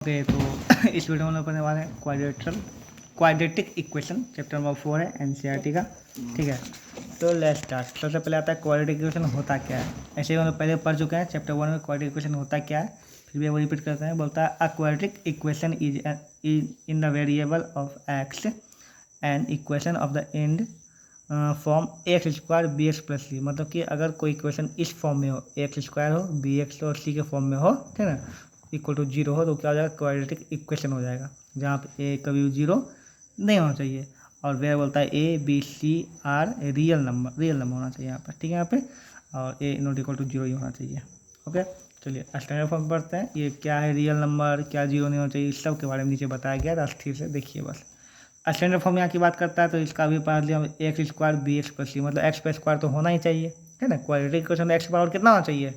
Okay तो इस video में हम लोग पढ़ने वाले हैं क्वाड्रेटिक इक्वेशन चैप्टर नंबर 4 है एनसीईआरटी का। ठीक है, तो लेट्स स्टार्ट। सबसे पहले आता है क्वाड्रेटिक इक्वेशन होता क्या है। ऐसे ही हम लोग पहले पढ़ चुके हैं चैप्टर 1 में क्वाड्रेटिक इक्वेशन होता क्या है, फिर भी वो रिपीट करते हैं। बोलता है a quadratic equation is in the variable of x and equation of the end form x square b x plus c. मतलब कि अगर कोई इक्वेशन इस फॉर्म में हो, एक्स स्क्वायर हो, बी एक्स और सी के फॉर्म में हो, ठीक है ना, इक्वल टू जीरो हो, तो क्या हो जाएगा, क्वाड्रेटिक इक्वेशन हो जाएगा, जहाँ पे ए कभी जीरो नहीं होना चाहिए। और वह बोलता है A B C are real number होना चाहिए यहाँ पर, ठीक है, यहाँ पे, और A not equal to zero ही होना चाहिए। ओके, चलिए स्टैंडर्ड फॉर्म पढ़ते हैं। ये क्या है रियल नंबर, क्या जीरो नहीं होना चाहिए, इस सब के बारे में नीचे बताया गया, रास्ते से देखिए बस। स्टैंडर्ड फॉर्म यहाँ की बात करता है तो इसका भी पढ़ लिया, x square b x plus c, मतलब एक्स का स्क्वायर तो होना ही चाहिए, है ना। क्वाड्रेटिक इक्वेशन में एक्स पावर कितना होना चाहिए,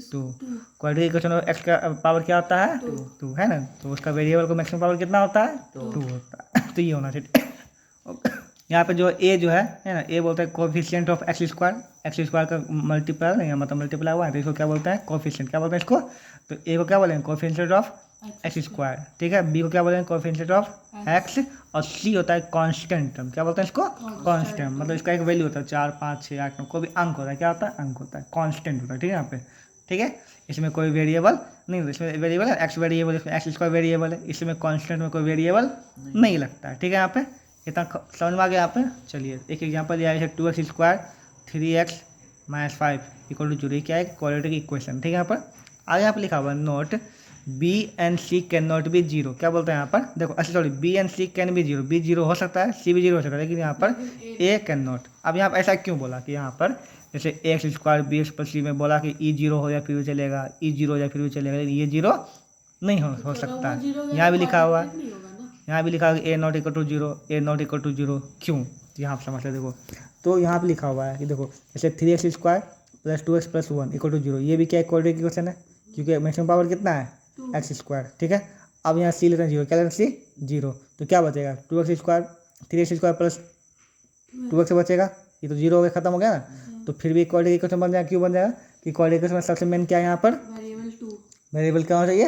2। क्वाड्रेटिक इक्वेशन में एक्स का पावर क्या होता है, 2, है ना। तो उसका वेरिएबल को मैक्सिमम पावर कितना होता है, 2 होता है। तो ये होना चाहिए। यहाँ पे जो ए जो है ना, ए बोलते हैं कोफिशिएंट ऑफ एक्स स्क्वायर का मल्टीपल नहीं, मतलब मल्टीप्लाई हुआ है तो इसको क्या बोलते हैं, कोफिशिएंट। क्या बोलते हैं इसको, तो ए को क्या बोलेंगे, कोफिशिएंट ऑफ एक्स स्क्वायर, ठीक है। बी को क्या बोलेंगे, कोफिशिएंट ऑफ एक्स, और सी होता है कांस्टेंट टर्म। क्या बोलते हैं इसको, कांस्टेंट, मतलब इसका एक वैल्यू होता है 4 5 6 8 9, कोई भी अंक होता है, क्या होता है, अंक होता है, कांस्टेंट होता है, ठीक है यहाँ पे, ठीक है। इसमें कोई वेरिएबल नहीं, इसमें वेरिएबल है एक्स वेरिएबल, इसमें एक्स स्क्वायर वेरिएबल है, इसमें कांस्टेंट में कोई वेरिएबल नहीं लगता है, ठीक है। यहाँ पे इतना समझ में आ गया यहाँ पे। चलिए एक एग्जांपल दिया है, 2x square 3x minus 5 equal to zero. ये क्या है, क्वाड्रेटिक इक्वेशन, ठीक है। यहाँ पर आगे यहाँ पर लिखा हुआ note B and C can not be zero. क्या बोलते हैं यहाँ पर, देखो अच्छा sorry, B and C can be zero, B zero हो सकता है, सी भी जीरो हो सकता है, लेकिन यहाँ पर ए कैन नॉट। अब यहाँ पर ऐसा क्यों बोला कि यहाँ पर जैसे x square b x plus c में बोला कि ई जीरो हो जाए फिर भी चलेगा, ई जीरो हो जाए फिर भी चलेगा, लेकिन ये जीरो नहीं हो सकता। यहाँ भी लिखा हुआ है, यहाँ भी लिखा है a not equal to zero, a not equal to zero, क्यों, यहाँ आप समझ लें। देखो तो यहाँ पे लिखा हुआ है कि देखो जैसे 3x square plus 2x plus 1 equal to zero, ये भी क्या क्वाड्रेटिक इक्वेशन है, क्योंकि मैक्सिमम पावर कितना है, एक्स स्क्वायर, ठीक है। अब यहाँ सी लेते हैं जीरो, क्या लेते हैं सी जीरो, तो क्या बचेगा, 2x square 3x square plus 2x बचेगा, ये तो जीरो हो गया, खत्म हो गया ना। तो फिर भी क्वाड्रेटिक इक्वेशन बन जाएगा, क्यों बन जाएगा, कि क्वाड्रेटिक इक्वेशन में सबसे मेन क्या है यहाँ पर, वेरिएबल क्या होना चाहिए,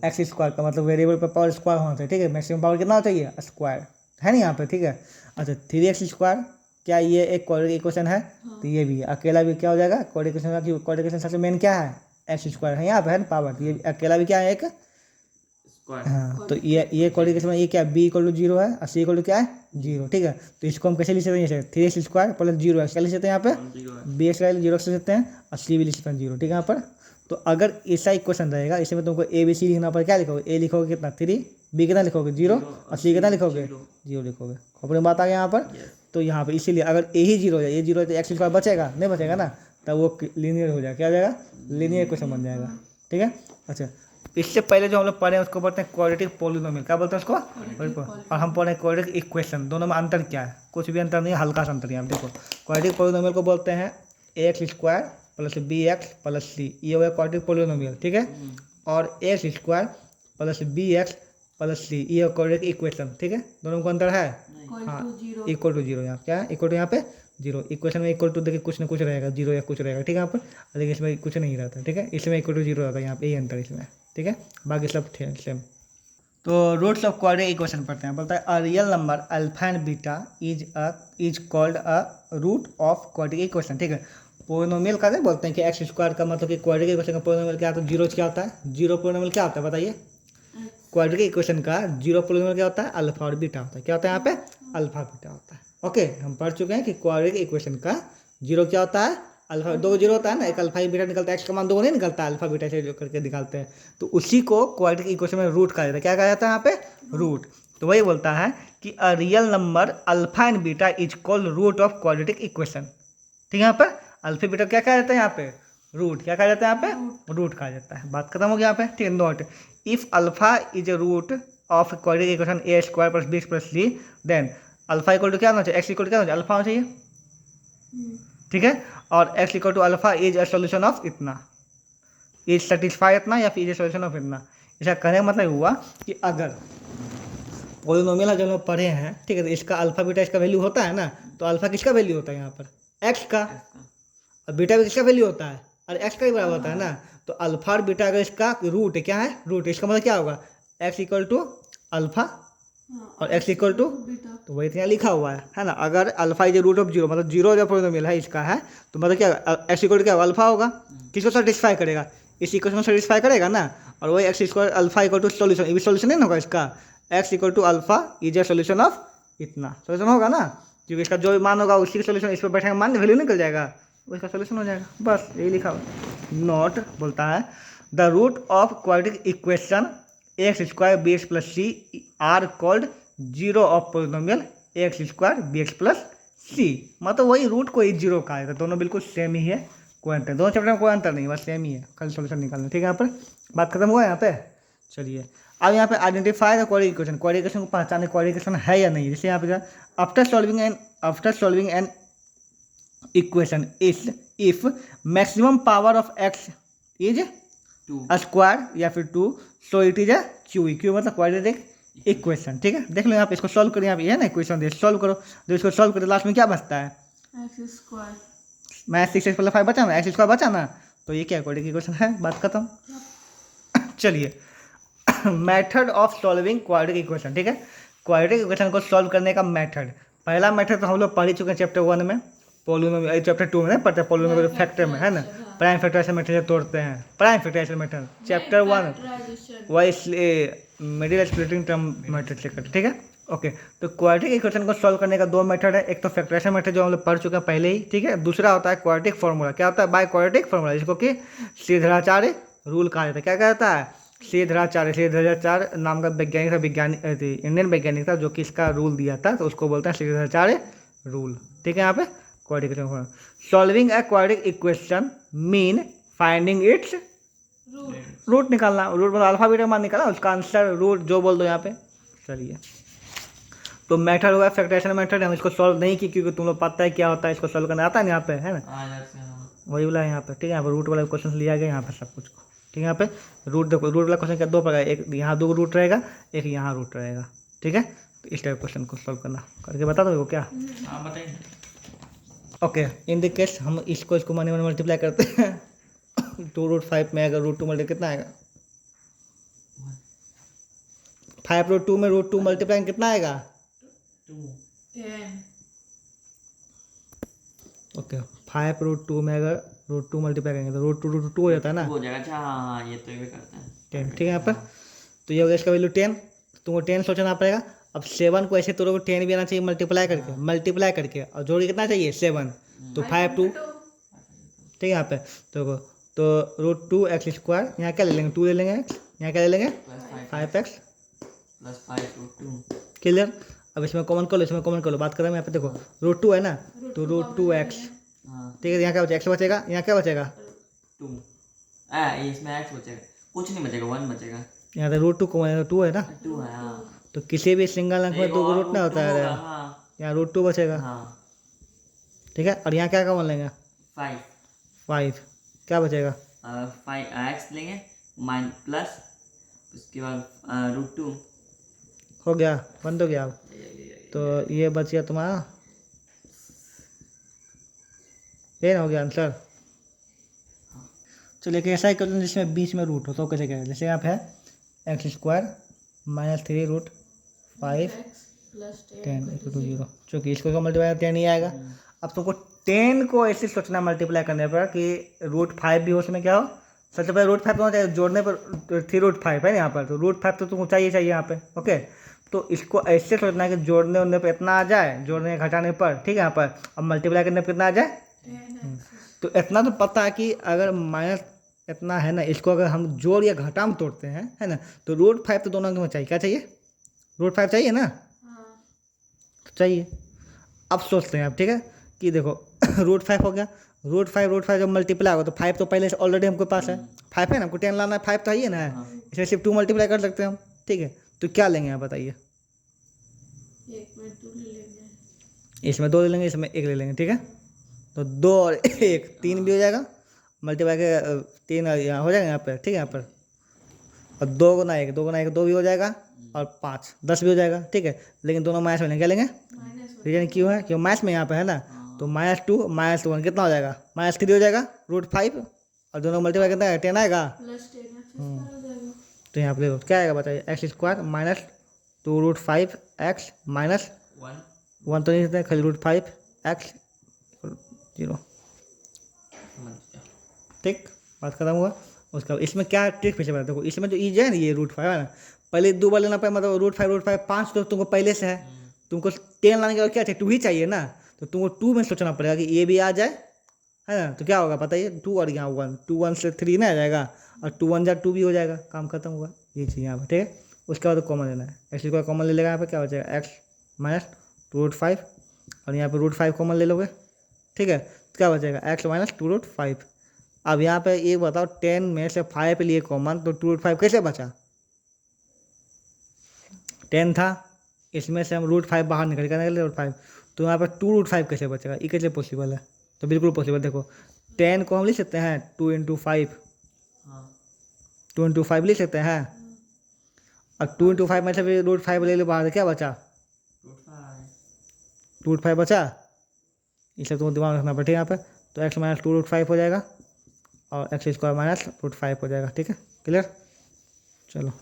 एक्स स्क्वायर का मतलब वेरिएबल पर पावर स्क्वायर होना चाहिए, ठीक है। मैक्सिमम पावर कितना होना चाहिए, स्क्वायर, है ना यहाँ पे, ठीक है। अच्छा 3x स्क्वायर, क्या ये एक क्वाड्रेटिक इक्वेशन है, तो ये भी अकेला भी क्या हो जाएगा, क्वाड्रेटिक इक्वेशन, क्वाड्रेटिक इक्वेशन सबसे मेन क्या है, एक्स स्क्वायर है यहाँ पे, है ना पावर, ये अकेला भी क्या है, एक स्क्वायर। हाँ, तो ये क्वाड्रेटिक इक्वेशन ये क्या, बी इक्वल टू जीरो है और सी इक्वल टू क्या है, जीरो, ठीक है। तो इसको हम कैसे लिख सकते हैं, 3x square plus zero x क्या लिख सकते हैं यहाँ पे, बी एक्स जीरो लिख सकते हैं, और सी भी लिख सकते हैं जीरो, ठीक है यहाँ पर। तो अगर ऐसा इक्वेशन रहेगा, इसमें तुमको ए बी सी लिखना पड़ेगा, क्या लिखोगे, ए लिखोगे कितना 3, बी कितना लिखोगे 0, और सी कितना लिखोगे 0 लिखोगे। अपनी बात आ गया यहाँ पर। तो यहाँ पर इसीलिए अगर ए ही जीरो हो जाए, ए जीरो तो एक्स स्क्वायर बचेगा नहीं, बचेगा ना, तब वो लीनियर हो जाएगा, क्या हो जाएगा, लीनियर इक्वेशन बन जाएगा, ठीक है। अच्छा इससे पहले जो हम लोग पढ़े हैं उसको बोलते हैं क्वाड्रेटिक पॉलिनोमियल। क्या बोलते हैं उसको, और हम पढ़े क्वाड्रेटिक इक्वेशन। दोनों में अंतर क्या है, कुछ भी अंतर नहीं है, हल्का सा अंतर है। देखो क्वाड्रेटिक पॉलिनोमियल को बोलते हैं x square plus b x plus c, ये हो गया क्वाड्रेटिक पॉलिनोमियल, ठीक है। और x square plus b x plus c, ये क्वाड्रेटिक इक्वेशन, ठीक है। दोनों को अंतर है, हाँ, इक्वल टू जीरो, यहाँ क्या है, इक्वल टू यहाँ पे जीरो। इक्वेशन में इक्वल टू देखिए कुछ ना कुछ रहेगा, जीरो या कुछ रहेगा, ठीक है यहाँ पर, लेकिन इसमें कुछ नहीं रहता, ठीक है। इसमें इक्वल टू जीरो रहता है, यहाँ पे यही अंतर इसमें, ठीक है, बाकी सब सेम। तो रूट्स ऑफ क्वाड्रेटिक इक्वेशन पढ़ते हैं। बोलता है a real number alpha and beta is called a root of quadratic equation, ठीक है। पोलिनोमियल का नहीं बोलते हैं कि एक्स स्क्वायर का मतलब कि क्वाड्रेटिक इक्वेशन का पोलिनोमियल क्या होता है, जीरो क्या होता है, जीरो पोलिनोमियल क्या होता है बताइए, क्वाड्रेटिक इक्वेशन का जीरो पोलिनोमियल क्या होता है, अल्फा और बीटा होता है। क्या होता है यहाँ पे, अल्फा बीटा होता है। ओके, हम पढ़ चुके हैं कि क्वाड्रेटिक इक्वेशन का जीरो क्या होता है, अल्फा, दो जीरो होता है ना, एक अल्फा बीटा निकलता है, एक्स का मान दो नहीं निकलता, अल्फा बीटा से जो करके निकालते हैं, तो उसी को क्वाड्रेटिक इक्वेशन में रूट कहा जाता है। क्या कहा जाता है यहाँ पे, रूट। तो वही बोलता है कि a real number alpha and beta is called root of quadratic equation, ठीक है। यहाँ पर अल्फा बीटा क्या कहा जाता है, यहाँ पे रूट, क्या कहा जाता है यहाँ पे, रूट कहा जाता है। बात खत्म हो गया यहाँ पे, ठीक है। Note if alpha is a root of quadratic equation A square plus B plus C, then alpha equal to क्या होना चाहिए, एक्स इक्वल टू क्या होना चाहिए, अल्फा होना चाहिए, ठीक है। और X equal to alpha is a solution of इतना, इज सेटिस्फाई इतना, या फिर इज अ सोल्यूशन ऑफ इतना। इसका कहने का मतलब हुआ कि अगर पोलिनोमियल जब हम पढ़े हैं, ठीक है, तो इसका अल्फा बीटा इसका वैल्यू होता है ना, तो अल्फा किसका वैल्यू होता है यहाँ पर, एक्स का, और बीटा भी किसका वैल्यू होता है, और एक्स का ही बराबर होता है ना। तो अल्फा और बीटा अगर इसका रूट है, क्या है, रूट, इसका मतलब क्या होगा, एक्स इक्वल टू अल्फा और एक्स इक्वल टू, तो वही यहाँ लिखा हुआ है ना। अगर alpha is root of zero, मतलब जीरो जब पॉलिनोमियल है इसका है, तो मतलब क्या एक्स इक्वल टू क्या अल्फा होगा, किसको सेटिस्फाई करेगा, इस इक्वेशन को सेटिस्फाई करेगा ना। और वही X square alpha equal to solution, ये भी सोल्यूशन नहीं होगा इसका, X equal to alpha is a solution of इतना, सोल्यूशन होगा ना, क्योंकि इसका जो मान होगा उसी का सोल्यूशन इस पर बैठेगा, मान वैल्यू निकल जाएगा, उसका सोल्यूशन हो जाएगा, बस यही लिखा हुआ। नोट बोलता है the root of quadratic equation x square b x plus c are called zero of polynomial x square b x plus c, मतलब वही रूट को ही जीरो का है, दोनों बिल्कुल सेम ही है, कोई अंतर, दोनों चैप्टर में कोई अंतर नहीं, बस सेम ही है, कल सोल्यूशन निकालना, ठीक है। यहाँ पर बात खत्म हुआ यहाँ पे। चलिए अब यहाँ पे identify the quadratic equation, quadratic equation को पहचाने क्वाड्रेटिक इक्वेशन है या नहीं, जैसे यहाँ पे after solving an equation if maximum power of x is square या फिर 2, so it is a Q, Q मतलब क्वाड्रेटिक इक्वेशन, ठीक है। देख लो यहाँ पे इसको सॉल्व करो, यहाँ पे है ना इक्वेशन दे, सॉल्व करो, जो इसको सॉल्व करो लास्ट में क्या बचता है, एक्स स्क्वायर, मैं 6x + 5 बचा ना, एक्स स्क्वायर बचा ना, तो ये क्या क्वाड्रेटिक इक्वेशन है, बात खत्म। चलिए method of solving quadratic equation, ठीक है। क्वाड्रेटिक इक्वेशन को सॉल्व करने का मेथड, पहला मेथड तो हम लोग पढ़ ही चुके हैं चैप्टर 1 में, पोलिनोमियल चैप्टर 2 में नहीं पढ़ते, पोलिनोमियल फैक्टर में है ना, प्राइम फैक्टराइजेशन मेथड से तोड़ते हैं, प्राइम फैक्टराइजेशन मेथड चैप्टर 1 वही मिडिल स्प्लिटिंग टर्म मेथड से करते, ठीक है। ओके, तो क्वाड्रेटिक इक्वेशन को सॉल्व करने का दो मेथड है, एक तो फैक्टराइजेशन मेथड जो हम लोग पढ़ चुके हैं पहले ही, ठीक है, दूसरा होता है क्वाड्रेटिक फार्मूला, क्या होता है बाय क्वाड्रेटिक फार्मूला, जिसको कि श्रीधराचार्य रूल कहा जाता है, क्या कहता है श्रीधराचार्य नाम का वैज्ञानिक इंडियन वैज्ञानिक था जो कि इसका रूल दिया था, तो उसको बोलते हैं श्रीधराचार्य रूल, ठीक है। यहाँ पे quadratic equation solving a quadratic equation mean finding its root निकालना, रूट मतलब अल्फा बीटा मान निकालना, उसका आंसर रूट जो बोल दो यहाँ पे। चलिए तो मेथड हुआ फैक्टराइजेशन मेथड, हम इसको सॉल्व नहीं की क्योंकि तुम लोग पता है क्या होता है, इसको सॉल्व करना आता है यहाँ पे, है ना, वही वाला यहाँ पे, ठीक है। यहाँ पे रूट वाला क्वेश्चन लिया गया यहाँ पे सब कुछ को, ठीक है। यहाँ पे रूट देखो, रूट वाला क्वेश्चन क्या दो प्रकार, एक यहाँ दो रूट रहेगा, एक यहाँ रूट रहेगा, ठीक है। तो इस टाइप क्वेश्चन को सॉल्व करना करके बता दो क्या, बताइए। ओके, इन द केस हम इसको माने मल्टीप्लाई करते हैं 2√5 में अगर √2 मल्टीप्लाई कितना आएगा, 5√2 में √2 मल्टीप्लाई कितना आएगा 10। ओके, 5√2 में अगर √2 मल्टीप्लाई करेंगे तो √2 हो जाता है ना, हो जाएगा। अच्छा हाँ, ये तो ये करता है 10, ठीक है। यहाँ पर तो ये हो गया इसका वैल्यू 10, तुमको 10 सोचना पड़ेगा। अब 7 को ऐसे तोड़ोगे 10 भी आना चाहिए मल्टीप्लाई करके और जोड़ कितना चाहिए 7, तो 5 ठीक है। यहाँ पे तो √2x² यहाँ क्या ले लेंगे 2 ले लेंगे x, यहाँ क्या ले लेंगे 5x + 5√2 क्लियर। अब इसमें कॉमन कर लो, इसमें कॉमन कर लो, बात कर रहे हैं यहाँ पे देखो √2 है ना, तो √2x, हाँ ठीक है। यहाँ क्या बचेगा x बचेगा, यहाँ क्या बचेगा 2, इसमें x बचेगा, कुछ नहीं बचेगा, 1 बचेगा, यहाँ तो √2 को 2 है ना, 2 है हाँ। तो किसी भी सिंगल अंक में 2 को रूट ना होता है, हाँ यहाँ √2 बचेगा, हाँ, ठीक है। और यहाँ क्या कॉमन लेंगे 5 क्या बचेगा 5x लेंगे प्लस उसके बाद √2 हो गया, बंद हो गया। अब तो ये बच गया तुम्हारा, ये ना हो गया आंसर। चलिए एक ऐसा इक्वेशन जिसमें बीच में रूट हो तो कैसे करें, जैसे यहाँ पे है x² -3√5 10 = 0, चूँकि इसको मल्टीप्लाई 10 नहीं आएगा। अब तुमको 10 को ऐसे सोचना मल्टीप्लाई करने पर कि √5 भी हो, उसमें क्या हो, सबसे पहले √5 तो चाहिए, जोड़ने पर 3√5 है ना यहाँ पर, तो √5 तो तुमको चाहिए यहाँ पे, ओके। तो इसको ऐसे सोचना है कि जोड़ने उड़ने पर इतना आ जाए, जोड़ने घटाने पर, ठीक है। यहाँ पर अब मल्टीप्लाई करने पर कितना आ जाए, तो इतना तो पता है कि अगर माइनस इतना है ना, इसको अगर हम जोड़ या घटा में तोड़ते हैं, है ना, तो √5 तो दोनों अंक में चाहिए, क्या चाहिए √5 चाहिए ना, तो चाहिए। अब सोचते हैं अब, ठीक है, कि देखो √5 हो गया, √5 जब मल्टीप्लाई होगा तो 5 तो पहले से ऑलरेडी हमको पास है, 5 है ना, हमको 10 लाना है, 5 तो है ना, इसमें सिर्फ 2 मल्टीप्लाई कर सकते हैं हम, ठीक है। तो क्या लेंगे आप बताइए, इसमें 2 ले लेंगे, इसमें 1 ले लेंगे, ठीक है। तो 2 और 1 3 भी हो जाएगा, मल्टीप्लाई के 3 यहाँ हो जाएगा यहाँ पर, ठीक है। यहाँ पर और 2 गुना 1 2 भी हो जाएगा, और 5 10 भी हो जाएगा, ठीक है। लेकिन दोनों माइनस में क्या लेंगे, रीजन क्यों है, क्यों माइनस में यहाँ पे है ना, तो -2 -1 कितना हो जाएगा -3 हो जाएगा √5, और दोनों मल्टीप्लाई कितना है 10 आएगा, तो यहाँ पे देखो क्या आएगा बताइए, x square minus 2√5x minus 1 1 तो नहीं सकते खाली √5x 0। समझ गया। ठीक, बात खत्म हुआ। उसका इसमें क्या ट्रिक फिर से बता, देखो इसमें जो ईज है ना ये √5 है ना, पहले 2 बार लेना पड़े, मतलब √5 5 तो तुमको पहले से है, तुमको 10 लाने के बाद क्या चाहिए, 2 ही चाहिए ना, तो तुमको 2 में सोचना पड़ेगा कि ये भी आ जाए, है ना, तो क्या होगा बताइए 2 और यहाँ 1, 2 1 से 3 ना आ जाएगा, और 2 1 जा 2 भी हो जाएगा, काम खत्म हुआ। ये चाहिए यहाँ पर, ठीक है। उसके बाद कॉमन लेना है, एक्स स्क्वायर कॉमन ले लेगा यहाँ पे, क्या बचेगा एक्स माइनस 2√5, और यहाँ पे √5 कॉमन ले लोगे, ठीक है, तो क्या बचेगा एक्स माइनस 2√5। अब यहाँ पे ये बताओ 10 में से 5 लिए कॉमन, तो 2√5 कैसे बचा, 10 था, इसमें से हम √5 बाहर निकल कर √5, तो यहाँ पे 2√5 कैसे बचेगा, ये कैसे पॉसिबल है, तो बिल्कुल पॉसिबल। देखो 10 को हम लिख सकते हैं 2 × 5, हाँ 2 × 5 लिख सकते हैं, और 2 × 5 में से फिर √5 ले लो बाहर, क्या बचा, √5 बचा, इसे तुम दिमाग रखना पड़ेगा यहाँ पे, तो एक्स माइनस 2√5 हो जाएगा, और एक्स स्क्वायर माइनस √5 हो जाएगा, ठीक है, क्लियर। चलो,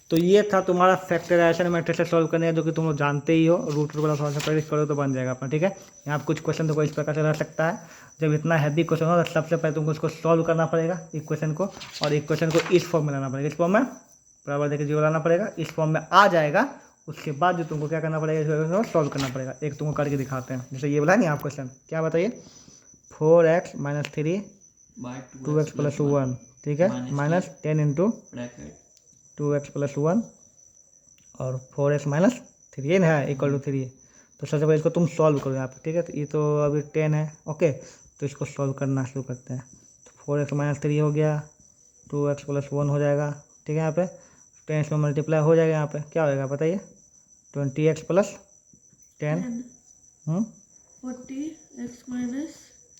तो ये था तुम्हारा फैक्टराइजेशन मैट्रिक्स से सॉल्व करने का, जो कि तुम लोग जानते ही हो, रूट वाला सॉल्व प्रैक्टिस करो तो बन जाएगा अपना, ठीक है। यहाँ पे कुछ क्वेश्चन तो इस प्रकार से रह सकता है, जब इतना हैवी क्वेश्चन हो तो सबसे पहले तुमको उसको सॉल्व करना पड़ेगा इक्वेशन को, और इक्वेशन को इस फॉर्म में लाना पड़ेगा, इस फॉर्म में बराबर देखिए 0 लाना पड़ेगा, इस फॉर्म में आ जाएगा, उसके बाद जो तुमको क्या करना पड़ेगा, इसको सॉल्व करना पड़ेगा। एक तुमको करके दिखाते हैं, जैसे ये बोला नहीं आप क्वेश्चन, क्या बताइए 4x माइनस 3 2x प्लस 1, ठीक है, माइनस 10 इंटू 2x प्लस 1 और 4x माइनस 3 है इक्वल टू 3। तो सबसे पहले इसको तुम सॉल्व करो यहाँ पे, ठीक है, तो ये तो अभी 10 है, ओके, तो इसको सॉल्व करना शुरू करते हैं। तो 4x माइनस 3 हो गया, 2x प्लस 1 हो जाएगा, ठीक है, यहाँ पे 10 में मल्टीप्लाई हो जाएगा, यहाँ पे क्या होएगा बताइए 20x प्लस 10 40x माइनस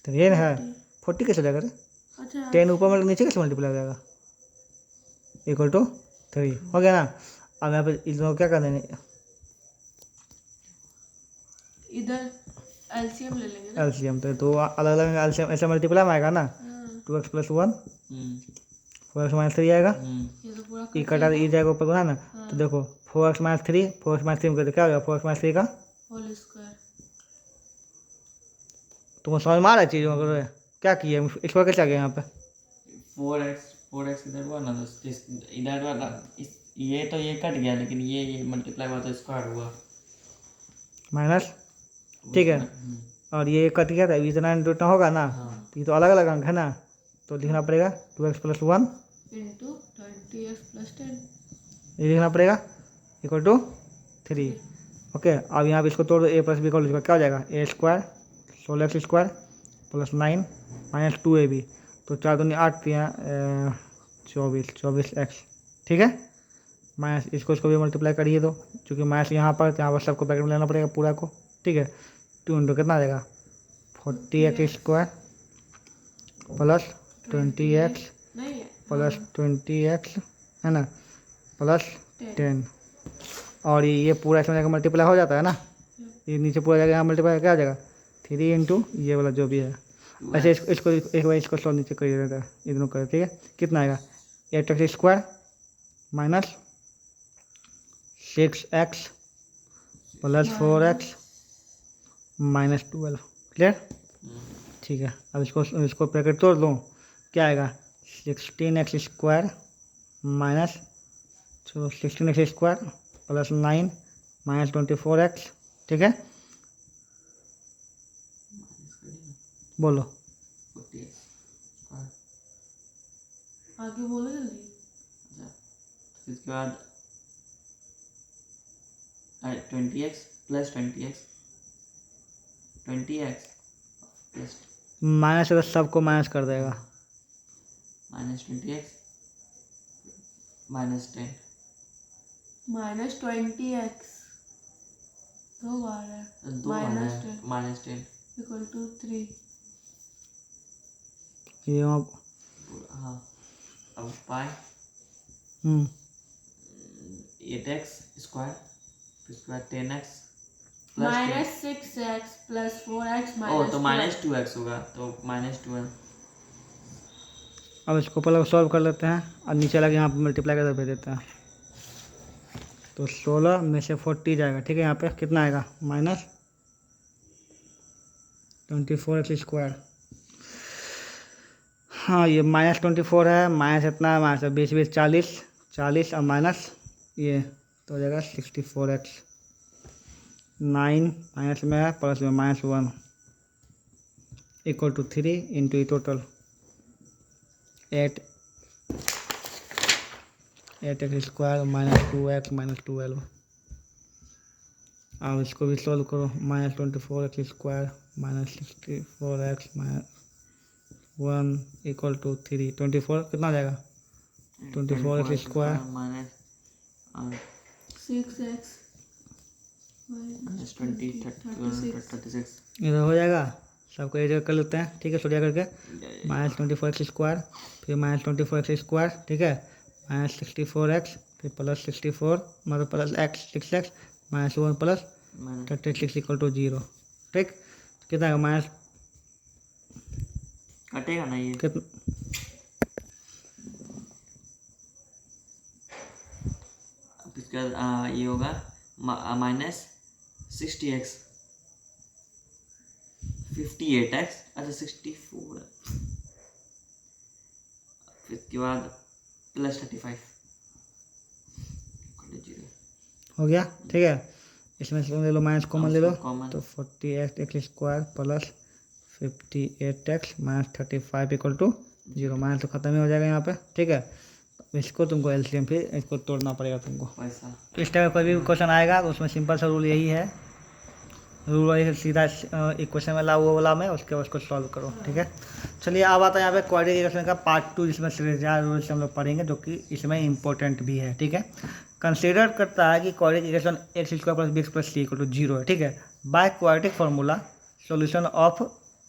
3 है, 40 कैसे हो जाएगा, अच्छा 10 ऊपर में नीचे कैसे मल्टीप्लाई हो जाएगा, इक्वल टू 3 हो गया ना। अब यहाँ पे इन दोनों क्या कर देंगे, इधर एलसीएम ले लेंगे ना। एलसीएम, तो अलग अलग एलसीएम ऐसे मल्टीप्लाई में आएगा ना, 2x प्लस 1 4x माइनस 3 आएगा, ये तो पूरा ई कटा ई जाएगा ऊपर को, है ना, तो देखो 4x माइनस 3 4x माइनस 3 में क्या हो गया 4x माइनस 3 का होल स्क्वायर। तुमको समझ में आ रहा है चीज़, मगर क्या किया इसको कैसे आ गया यहाँ पे 4x इधर हुआ ना, तो इधर वाला ये तो ये कट गया, लेकिन ये मल्टीप्लाई हुआ तो स्क्वायर हुआ माइनस, ठीक है, और ये कट गया था, इतना इतना होगा ना, तो ये तो अलग अलग अंक है ना, तो लिखना पड़ेगा 2x plus 1 into 20x plus 10 ये लिखना पड़ेगा इक्वल टू 3, ओके। अब यहाँ पे इसको तोड़ दो, a plus B equal to क्या हो जाएगा a square 16x square plus 9 minus 2ab, तो 4 दूनी 8 दिया 24x, ठीक है, माइनस इसको भी मल्टीप्लाई करिए दो, चूँकि माइनस यहाँ पर सबको ब्रैकेट में लेना पड़ेगा पूरा को, ठीक है, 2 इंटू कितना आ जाएगा 40x स्क्वायर प्लस 20x नहीं है प्लस 20x, है ना, प्लस 10, और ये पूरा इसमें जाकर मल्टीप्लाई हो जाता है ना, ये नीचे पूरा जाकर यहाँ मल्टीप्लाई क्या आ जाएगा 3 इंटू ये वाला जो भी है, ऐसे इसको एक बार इसको सॉल्व नीचे करिए देता है, इधर करें, ठीक है, कितना आएगा 8x square minus 6x plus 4x minus 12, clear, ठीक है। अब इसको ब्रैकेट तोड़ दो, क्या आएगा 16x square minus 16x square plus 9 minus 24x, ठीक है, बोलो 40x स्क्वायर, आगे बोलो जल्दी। फिर इसके बाद 20x plus 20x plus minus अगर सबको माइनस कर देगा, minus 20x minus 10 minus 20x 2 बार है, दो माइनस 10 इक्वल टू 3। ये हाँ, अब pi 8x square 10x minus 6x plus 4x ओ माइनस तो माइनस 2x होगा, तो माइनस 12 अब इसको पहले सॉल्व कर लेते हैं और नीचे लगे यहाँ पर मल्टीप्लाई करके भेज देते हैं। तो 16 में से 40 जाएगा, ठीक है। यहाँ पे कितना आएगा -24x²। हाँ ये -24 है, माइनस इतना है, माइनस 20 40 और माइनस ये तो हो जाएगा 64x। 9 माइनस में है, प्लस में -1 = 3 इंटू टोटल 8x² -2x -12। अब इसको भी सॉल्व करो। -24x² -64x -1 = 3। 24 कितना हो जाएगा 24x² माइनस 6x माइनस 20 36 इधर हो जाएगा। सबको एक जगह कर लेते हैं, ठीक है, सोल्व करके। -24x², फिर -24x², ठीक है, -64x, फिर +64 मतलब +x 6x -1 + 36 = 0, ठीक। कितना है माइनस कटेगा ना ये कितना इसका ये होगा -60x 58x अच्छा 64 फिर इसके बाद +35 0 हो गया, ठीक है। इसमें से ले लो माइनस कॉमन ले लो, कॉमन तो 40x² + 58x -35 = 0। माइनस तो खत्म ही हो जाएगा यहाँ पे, ठीक है। इसको तुमको एलसीएम फिर इसको तोड़ना पड़ेगा तुमको। पैसा तो इस टाइप का कोई भी क्वेश्चन आएगा तो उसमें सिंपल सा रूल यही है, रूल यही सीधा इक्वेशन में ला वो वाला में उसके उसको सॉल्व करो, ठीक है। चलिए अब आता है यहाँ पे क्वाड्रेटिक इक्वेशन का पार्ट 2, जिसमें श्रेष्ठा रूल से हम लोग पढ़ेंगे, जो कि इसमें इंपॉर्टेंट भी है, ठीक है। कंसीडर करता है कि quadratic equation x² + bx + c = 0 है, ठीक है। By quadratic formula solution of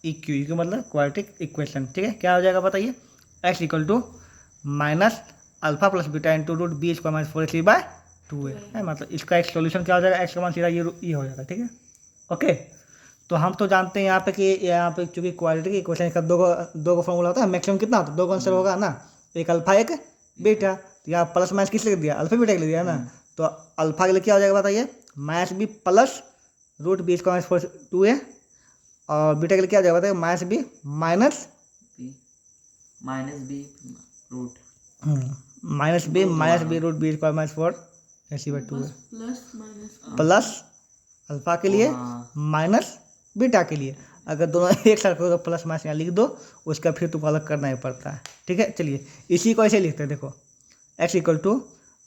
इक्यू मतलब क्वाड्रेटिक इक्वेशन, ठीक है। क्या हो जाएगा बताइए, x = -α + β × √b² - 4ac/2 है। मतलब इसका एक सॉल्यूशन क्या हो जाएगा, x का मान सीधा ये हो जाएगा, ठीक है। ओके, तो हम तो जानते हैं यहाँ पे कि यहाँ पे चूंकि क्वाड्रेटिक इक्वेशन का दो का फॉर्मूला होता है, मैक्सिमम कितना होता है, 2 का आंसर होगा ना, एक अल्फा एक बीटा। तो यहाँ प्लस माइनस किस लिख दिया, अल्फा बीटा के लिए दिया ना। तो अल्फा के लिए क्या हो जाएगा बताइए, -b + √b² - 4/2 और बीटा के लिए क्या हो जाएगा बताइए, -b √b² - 4/2 प्लस अल्फा के लिए माइनस बीटा के लिए। अगर दोनों एक साथ करो तो प्लस माइनस यहाँ लिख दो, उसका फिर तुमको अलग करना ही पड़ता है, ठीक है। चलिए इसी को ऐसे लिखते हैं, देखो x = -b +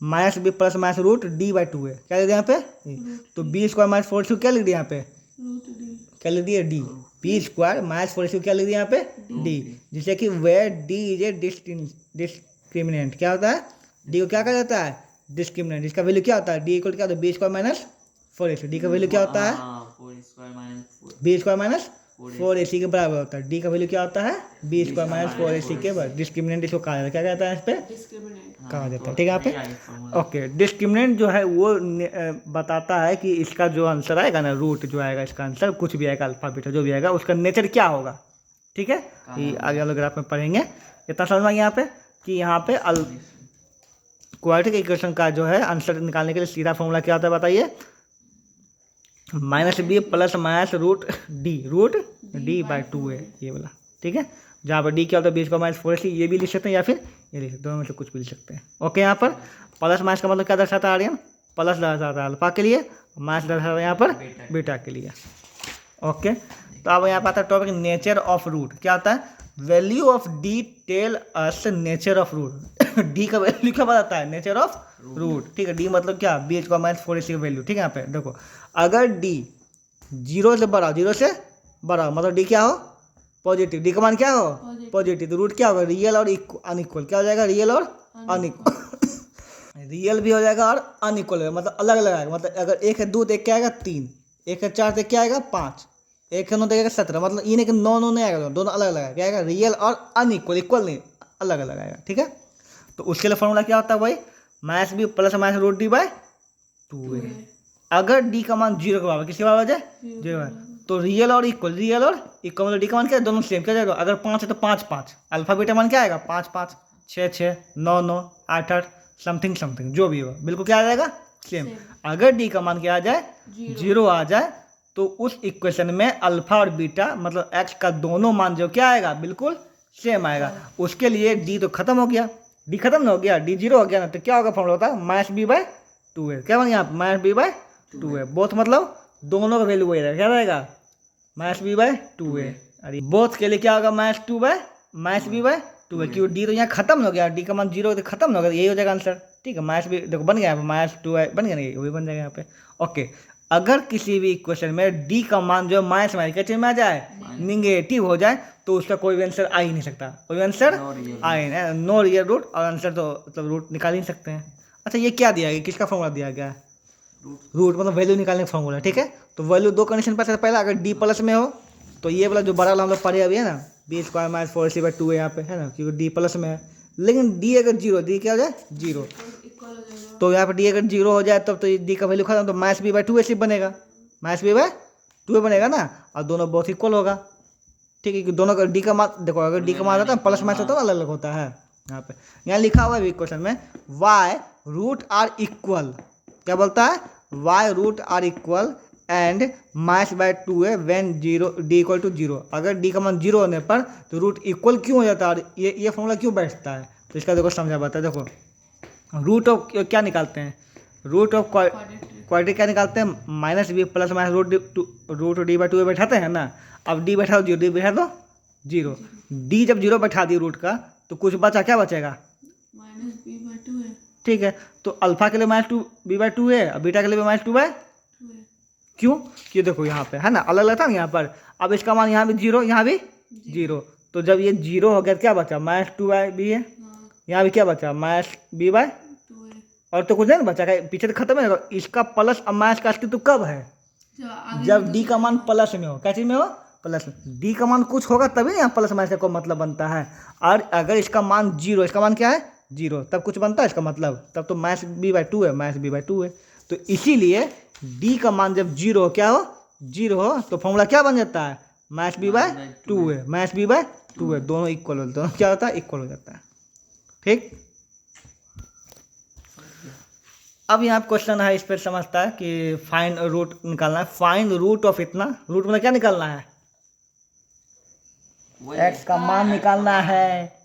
-√d/2 है। क्या लिख दिया यहाँ पे, तो b² - 4/2 क्या लिख दिया यहाँ पे, क्या लिख दिया d, b² - 4/2 क्या लिख दिया यहाँ पे d, जिससे कि where d is a discriminant. क्या होता है, d को क्या कहा जाता है, डिस्क्रिमिनेंट। इसका वैल्यू क्या होता है, d = क्या होता है, b² - 4ac। d का वैल्यू क्या होता है, b² - 4ac के बराबर होता है। d का वैल्यू क्या होता है, b² - 4ac के बराबर। डिस्क्रिमिनेंट इसको कहा जाता है, क्या कहता है इस पे कहा जाता है, ठीक है। यहाँ पे ओके, डिस्क्रिमिनेंट जो है वो बताता है कि इसका जो आंसर आएगा ना, रूट जो आएगा इसका आंसर कुछ भी आएगा, अल्फा बीटा जो भी आएगा, उसका नेचर क्या होगा, ठीक है। ये आगे वाले ग्राफ में पढ़ेंगे। इतना समझ में यहाँ पे कि यहाँ पे क्वाड्रेटिक इक्वेशन का जो है आंसर निकालने के लिए सीधा फॉर्मूला क्या होता है बताइए, -b + -√d/2 है ये वाला, ठीक है। जहाँ पर d क्या होता है, b² - 4ac, ये भी लिख सकते हैं या फिर ये लिख सकते हैं, दोनों में से कुछ भी लिख सकते हैं। ओके, यहाँ पर प्लस माइनस का मतलब क्या दर्शाता है आर्यन, प्लस दर्शाता है अल्फा के लिए, माइनस दर्शाता है यहाँ पर बीटा के लिए। ओके, तो अब यहाँ पर आता है टॉपिक नेचर ऑफ रूट। क्या होता है, value of d tell us nature of root. d का वैल्यू क्या बताता है, नेचर ऑफ रूट, ठीक है। d मतलब क्या, b² - 4ac का वैल्यू, ठीक है। यहाँ पे देखो, अगर d 0 से बड़ा मतलब d क्या हो, पॉजिटिव, d का मान क्या हो पॉजिटिव, तो रूट क्या होगा, रियल और अनइक्वल। क्या हो जाएगा, रियल और अनइक्वल। रियल भी हो जाएगा और अनइक्वल मतलब अलग अलग आएगा। मतलब अगर 1 है 2 तो 1 क्या आएगा 3, 1 है 4 तो क्या आएगा 5, 1 है 9 तो आएगा 17। मतलब ये नहीं कि 9 नहीं आएगा, दोनों अलग अलग आएगा। क्या आएगा, रियल और अनइक्वल, इक्वल नहीं, अलग अलग आएगा, ठीक है। तो उसके लिए फॉर्मूला क्या होता है भाई, -b + -√d/2 है। अगर d का मान 0 के बराबर, किसके बराबर हो जाए 0 है, तो रियल और इक्वल मतलब डी का मान क्या है, दोनों सेम क्या जाएगा, अगर 5 है तो 5 5, अल्फा बीटा मान क्या आएगा 5 5 6 6 9 9 8 8 समथिंग समथिंग जो भी हो बिल्कुल क्या आ जाएगा सेम। अगर डी का मान क्या आ जाए 0 आ जाए तो उस इक्वेशन में अल्फा और बीटा मतलब एक्स का दोनों मान जो क्या आएगा बिल्कुल सेम आएगा। उसके लिए डी तो खत्म हो गया, डी खत्म ना हो गया, डी 0 हो गया ना, तो क्या होगा फॉर्मूला होता है माइनस बी बाय 2a, क्या बन गया minus B bye 2a, both मतलब दोनों का वैल्यू वही रहेगा, क्या रहेगा माइनस बी बाय 2a। अरे बोथ के लिए क्या होगा माइनस बी बाय 2a, क्यों डी तो यहाँ खत्म हो गया, डी का मान 0 तो खत्म हो गया, यही हो जाएगा आंसर। ठीक है, माइनस बी देखो बन गया माइनस 2a बन गया ना, वही बन जाएगा यहाँ पे। ओके, अगर किसी भी इक्वेशन में डी का मान जो है माइनस क्या चीज में आ जाए निगेटिव हो जाए तो उसका कोई भी आंसर आ ही नहीं सकता, कोई आंसर आ ही नहीं, नो रियल रूट, और आंसर तो मतलब रूट निकाल ही नहीं सकते हैं। अच्छा ये क्या दिया गया, किसका फॉर्मूला दिया गया है, रूट मतलब वैल्यू निकालने का फॉर्मूला। ठीक है, तो वैल्यू दो कंडीशन पर पहला अगर डी प्लस में हो तो ये वाला जो बड़ा वाला हम लोग पढ़े अभी है ना B square minus 4ac bye 2 है यहाँ पे है ना, क्योंकि डी प्लस में है। लेकिन डी अगर 0, डी क्या हो जाए 0, तो यहाँ पर डी अगर 0 हो जाए तब तो डी का वैल्यू खत्म, तो माइनस बी बाय 2ac बनेगा, माइनस बी बाय 2a बनेगा ना, और दोनों बहुत इक्वल होगा। ठीक है, कि दोनों का डी का मान देखो, अगर डी का मान होता है प्लस माइनस होता है अलग अलग होता है। यहाँ पे यहाँ लिखा हुआ है क्वेश्चन में वाई रूट आर इक्वल, क्या बोलता है why root are equal and minus by 2a when 0 D equal to 0, अगर डी का मान 0 होने पर तो रूट इक्वल क्यों हो जाता है, और ये फॉर्मूला क्यों बैठता है, तो इसका देखो समझा पाता है। देखो रूट ऑफ क्या निकालते हैं, रूट ऑफ क्वाड्रेटिक क्या निकालते हैं minus B plus minus root D by 2 बैठाते हैं ना। अब डी बैठा दो 0, डी बैठा दो 0, डी जब 0 बैठा दी रूट का तो कुछ बचा, क्या बचेगा माइनस बी बाय 2 है। ठीक है, तो अल्फा के लिए माइनस 2 बी बाई 2 है, और बीटा के लिए भी माइनस 2 बाय, क्यों क्यों देखो यहाँ पे है ना अलग अलग था ना यहाँ पर। अब इसका मान यहाँ भी 0 यहाँ भी 0, तो जब ये 0 हो गया तो क्या बचा माइनस 2 बाय बी है, यहाँ भी क्या बचा माइनस बी बाय 2 है। और तो कुछ नहीं बचा, पीछे तो खत्म है। इसका प्लस और माइनस का अस्तित्व कब है, जब डी का मान प्लस में हो, क्या चीज में हो प्लस में, डी का मान कुछ होगा तभी यहाँ प्लस माइनस का कोई मतलब बनता है। और अगर इसका मान 0, इसका मान क्या है 0, तब कुछ बनता है इसका मतलब, तब तो माइनस बी बाय 2 है, माइनस बी बाय 2 है। तो इसीलिए डी का मान जब 0 क्या हो 0 हो तो फॉर्मूला क्या बन जाता है माइनस बी बाय 2 है, माइनस बी बाय 2 है, दोनों इक्वल हो, दोनों क्या होता है इक्वल हो जाता है। ठीक, अब यहाँ क्वेश्चन है इस पर समझता है कि फाइंड रूट निकालना है, फाइंड रूट ऑफ इतना, रूट मतलब क्या निकालना है एक्स का मान निकालना है,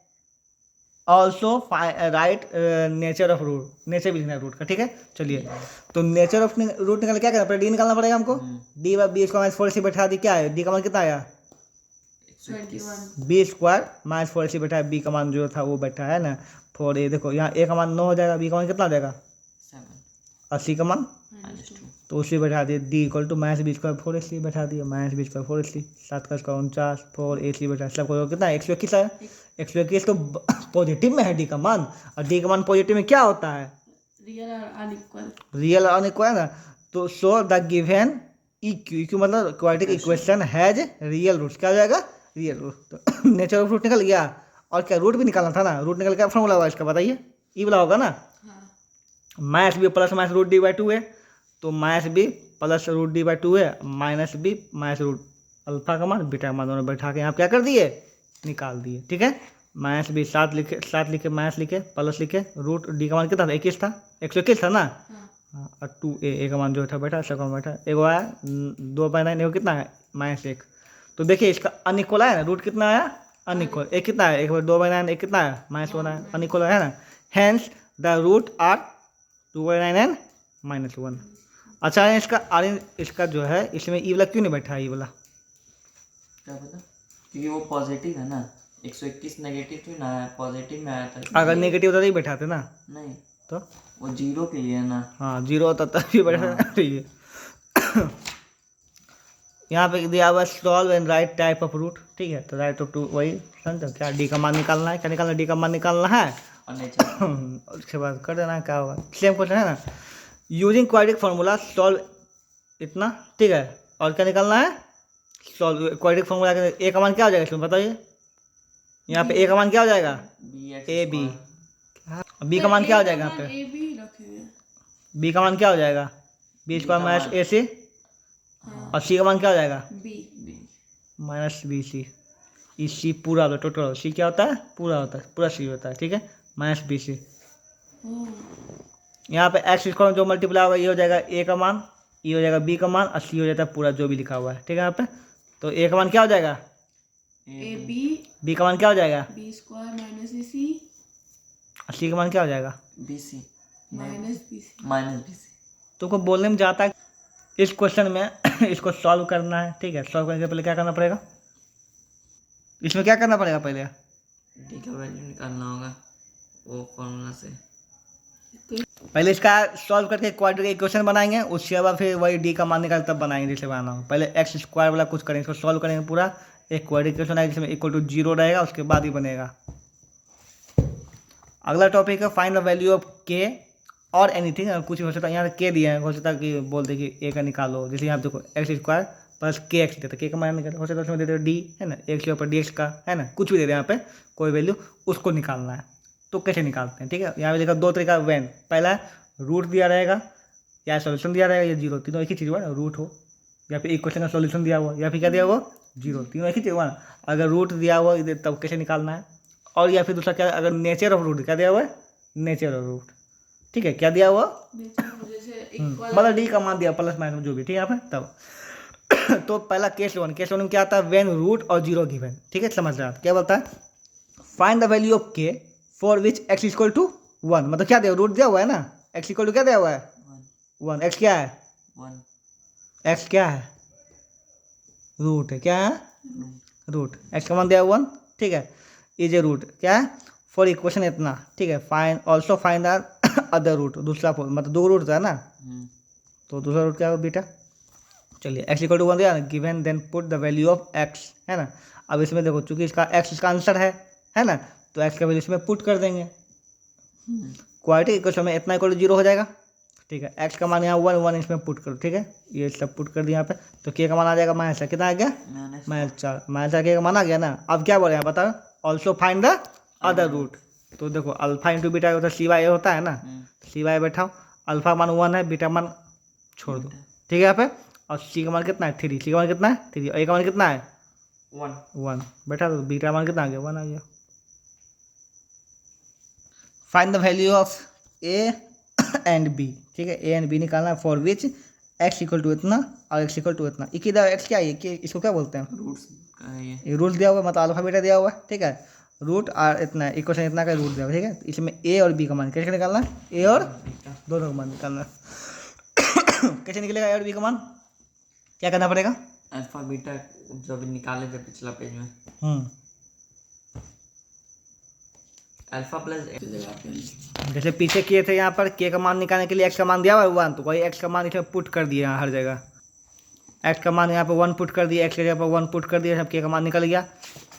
also write nature of root, nature भी लिखना है रूट का। ठीक है, चलिए तो नेचर ऑफ रूट निकालना क्या करना पड़ेगा, डी निकालना पड़ेगा हमको, D by B square minus 4ac बैठा दी, क्या है डी का मान कितना आया 21 बी स्क्वायर माइनस 4ac बैठा है, बी का मान जो था वो बैठा है ना 4a, देखो यहाँ ए का मान 9 हो जाएगा, बी का मान कितना आ जाएगा 80 का मान, तो उसी बैठा दिए D equal to minus B square 4ac बैठा दिए, माइनस बी स्क्वायर 4ac 7 का स्क्वायर 49 4ac बैठा, सबको कितना 121 आया, 121 तो पॉजिटिव में है डी का मान, और डी का मान पॉजिटिव में क्या होता है रियल और अनइक्वल, रियल और अनइक्वल है ना। तो सो द गिवन इक्यू मतलब quadratic equation has real roots, क्या हो जाएगा रियल रूट, तो नेचर ऑफ रूट निकल गया। और क्या रूट भी निकालना था ना, रूट निकल क्या फॉर्मूला होगा इसका बताइए, ई वाला होगा ना minus B plus minus root D by 2 है, तो minus B plus root D by 2 है, minus B minus root alpha का मान बीटा का मान दोनों बैठा के यहाँ क्या कर दिए निकाल दिए। ठीक है, माइनस बी 7 लिखे माइनस लिखे प्लस लिखे, रूट डी का मान कितना था 21 था, 121 था ना, और 2a का मान जो था बैठा सब बैठा, एगो आया 2/9, एगो कितना है -1, तो देखिए इसका अनइक्वल आया ना, रूट कितना आया अनइक्वल, एक कितना है 2/9, एक कितना है -1 है, अनइक्वल है ना, hence the root are 2/9 and -1। अच्छा है इसका इसका जो है इसमें ई वाला क्यों नहीं बैठा है, ई वाला क्या पता, क्योंकि वो पॉजिटिव है ना, 121 नेगेटिव थी ना, पॉजिटिव में आया था, अगर नेगेटिव होता तो ही बैठाते ना, नहीं तो वो 0 के लिए है ना, हाँ 0 होता तभी बैठा ठीक है। यहाँ पे दिया हुआ solve and write type of root, ठीक है, तो राइट ऑफ टू वही समझो क्या डी का मान निकालना है, क्या निकालना है डी का मान निकालना है, और नेचर उसके बाद कर देना क्या होगा, सेम क्वेश्चन है ना, यूजिंग क्वाड्रेटिक फार्मूला सॉल्व इतना, ठीक है, और क्या निकालना है सॉल्व क्वाड्रेटिक फार्मूला के ए का मान क्या हो जाएगा इसमें बताइए, यहाँ पे ए का मान क्या हो जाएगा ए बी, बी का मान क्या हो जाएगा यहाँ पे ए भी रखेंगे, बी का मान क्या हो जाएगा B square minus A C और सी का मान क्या हो जाएगा? बी। बी। माइनस बी सी। ई सी पूरा होता है, टोटल सी क्या होता है? पूरा होता है, पूरा सी होता है, ठीक है, माइनस बी सी। यहाँ पे एक्स स्क्वायर में जो मल्टीप्लाई होगा ये हो जाएगा ए का मान, ये हो जाएगा बी का मान, और सी हो जाता है पूरा जो भी लिखा हुआ है, ठीक है। यहाँ पे तो ए का मान क्या हो जाएगा? A B. बी का मान क्या हो जाएगा? B square minus A C और सी का मान क्या हो जाएगा? B C minus B C. Minus B C. तुमको बोलने में जाता है इस क्वेश्चन में इसको सॉल्व करना है, ठीक है। सॉल्व करने के पहले क्या करना पड़ेगा? इसमें क्या करना पड़ेगा पहले? डी का वैल्यू निकालना होगा वो फॉर्मूला से। पहले इसका सॉल्व करके क्वाड्रेटिक इक्वेशन बनाएंगे, उसके बाद फिर वही डी का मान निकाल तब बनाएंगे जैसे बनाना हो। पहले एक्स स्क्वायर वाला कुछ करेंगे, इसको सॉल्व करेंगे पूरा, एक क्वाड्रेटिक इक्वेशन आएगा जिसमें इक्वल टू 0 रहेगा, उसके बाद ही बनेगा। अगला टॉपिक है फाइंड द वैल्यू ऑफ के और एनीथिंग। कुछ हो सकता है यहाँ के दिए हैं, हो सकता है कि बोलते कि ए का निकालो, जैसे यहाँ देखो एक्स स्क्वायर प्लस के एक्स देते, के का मान निकालो, हो सकता है उसमें देते डी है ना, एक्स के ऊपर डी एक्स का है ना, कुछ भी दे दे यहाँ पे कोई वैल्यू, उसको निकालना है। तो कैसे निकालते हैं, ठीक है। यहाँ पे देखा दो तरीका वैन, पहला रूट दिया रहेगा या सॉल्यूशन दिया रहेगा, या जीरो, तीनों एक ही चीज़ हुआ ना, रूट हो या फिर इक्वेशन का सॉल्यूशन दिया हुआ या फिर क्या दिया हुआ जीरो, तीनों एक ही चीज़ हुआ ना। अगर रूट दिया हुआ तब कैसे निकालना है, और या फिर दूसरा क्या, अगर नेचर ऑफ रूट क्या दिया हुआ है, नेचर ऑफ रूट, ठीक है, क्या दिया हुआ मतलब डी का मान दिया प्लस माइनस जो भी, ठीक है यहाँ पे तब तो पहला केस वन में क्या आता है, वेन रूट और जीरो गिवन, ठीक है, समझ रहे आप क्या बोलता है, find the value of K for which x equal to 1, मतलब क्या दिया, रूट दिया हुआ है ना, एक्स इक्वल टू क्या दिया हुआ है 1, एक्स क्या है 1, एक्स क्या है रूट है, क्या है रूट, एक्स का मान दिया 1, ठीक है, इज ए रूट क्या है फॉर इक्वेशन इतना, ठीक है, fine also fine the other root, दूसरा मतलब दो रूट था ना, तो दूसरा रूट क्या होगा बेटा, चलिए एक्स इक्वल टू 1 दिया ना, given then put the value of x, है ना। अब इसमें देखो चूंकि इसका एक्स इसका आंसर है ना, तो एक्स का वैल्यू इसमें पुट कर देंगे, क्वाड्रेटिक इक्वेशन में इतना इक्वल टू 0 हो जाएगा, ठीक है। एक्स का मान यहाँ 1 इसमें पुट करो, ठीक है, ये सब पुट कर दिया यहाँ पे, तो के का मान आ जाएगा माइनस, कितना आ गया -4, -4 के का मान आ गया ना। अब क्या बोले यहाँ बताओ, also find the other root, तो देखो अल्फा इंटू बीटा होता है, सी वाई होता है ना, सी वाई बैठाओ, अल्फा मान 1 है, बीटा मान छोड़ दो, ठीक है यहाँ पे, और सी का मान कितना है 3, सी का मान कितना है 3, और ए का मान कितना है 1 बैठा, तो बीटा मान कितना आ गया 1 आ गया। Find the value of A and B, ठीक है, ए एंड बी निकालना है, for which x equal to इतना और एक्स इक्वल टू इतना, इधर एक्स क्या है कि इसको क्या बोलते हैं, रूट्स का है ये रूट दिया हुआ है, मतलब अल्फा बीटा दिया हुआ है, ठीक है, रूट और इतना इक्वेशन इतना का रूट दिया हुआ है, ठीक है, इसमें ए और बी का मान कैसे निकालना है, ए और दोनों का मान निकालना है कैसे निकलेगा ए और बी का मान, क्या करना पड़ेगा, अल्फा बीटा जब निकाले थे पिछला पेज में, अल्फा प्लस जैसे पीछे किए थे यहाँ पर के का मान निकालने के लिए एक्स का मान दिया हुआ है 1, तो वही एक्स का मान इसमें पुट कर दिया हर जगह, एक्स का मान यहाँ पर 1 पुट कर दिया, एक्स की जगह पर 1 पुट कर दिया, सब के का मान निकल गया,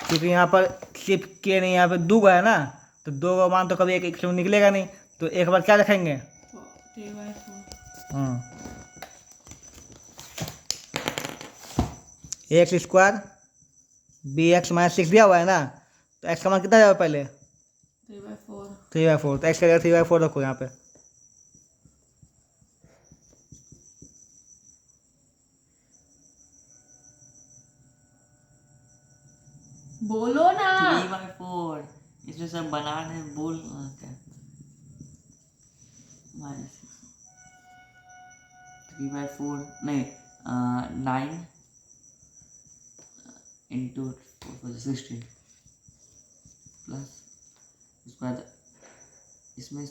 क्योंकि यहाँ पर सिर्फ के नहीं, यहाँ पे 2 है ना, तो 2 का मान तो कभी एक में निकलेगा नहीं, तो एक बार क्या रखेंगे एक्स स्क्वायर बी एक्स -6 दिया हुआ है ना, तो एक्स का मान कितना जाएगा पहले 3/4, तो एक्स का जगह 3/4 रखो यहाँ पे, बोलो ना 3/4, इसमें सब बना रहे बोल क्या -3/4 नहीं 9 इंटू 16 प्लस उसके बाद इसमें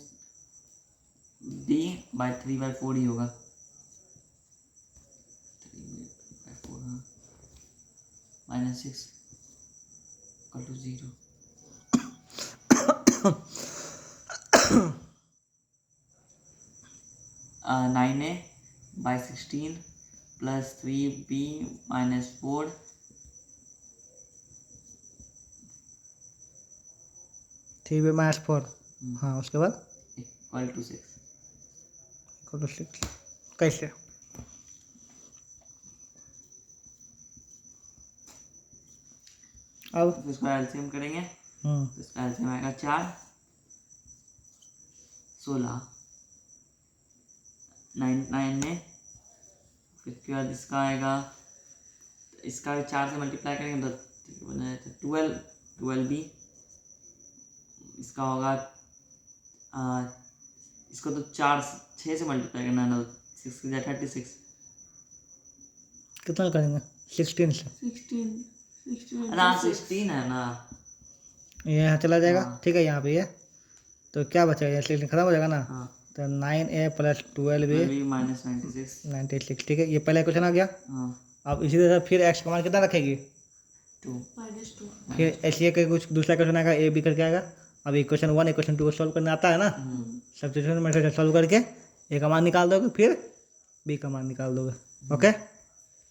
d/3/4 ही होगा, 3/4 हाँ -6 = 0 9a/16 प्लस 3b-4 3b-4, हाँ उसके बाद = 6 कैसे, अब इसको एलसीएम करेंगे तो इसका एलसीएम आएगा 4 16 9 में फिर उसके बाद इसका आएगा, इसका 4 से मल्टीप्लाई करेंगे तो बनाया था 12 बी। इसका होगा इसको तो 6 से मल्टीप्लाई करना है ना, 6 की 36। कितना करेंगे 16 से 16 अरे हाँ 16 है ना। ये यहाँ चला जाएगा। हाँ। ठीक है, यहाँ पे ये तो क्या बचेगा, ये 16 खत्म हो जाएगा ना। हाँ तो 9a plus 12a B minus 96। 96। ठीक है, ये पहला क्वेश्चन आ गया। हाँ अब इसी तरह फिर एक्स का मान कितना रखेगी, 2। -2 फिर ऐसे का कुछ दूसरा क्वेश्चन आएगा, ए बी करके आएगा। अब इक्वेशन 1 इक्वेशन 2 को सॉल्व करना आता है ना, सब्स्टिट्यूशन मेथड से सॉल्व करके ए का मान निकाल दोगे, फिर बी का मान निकाल दोगे। ओके।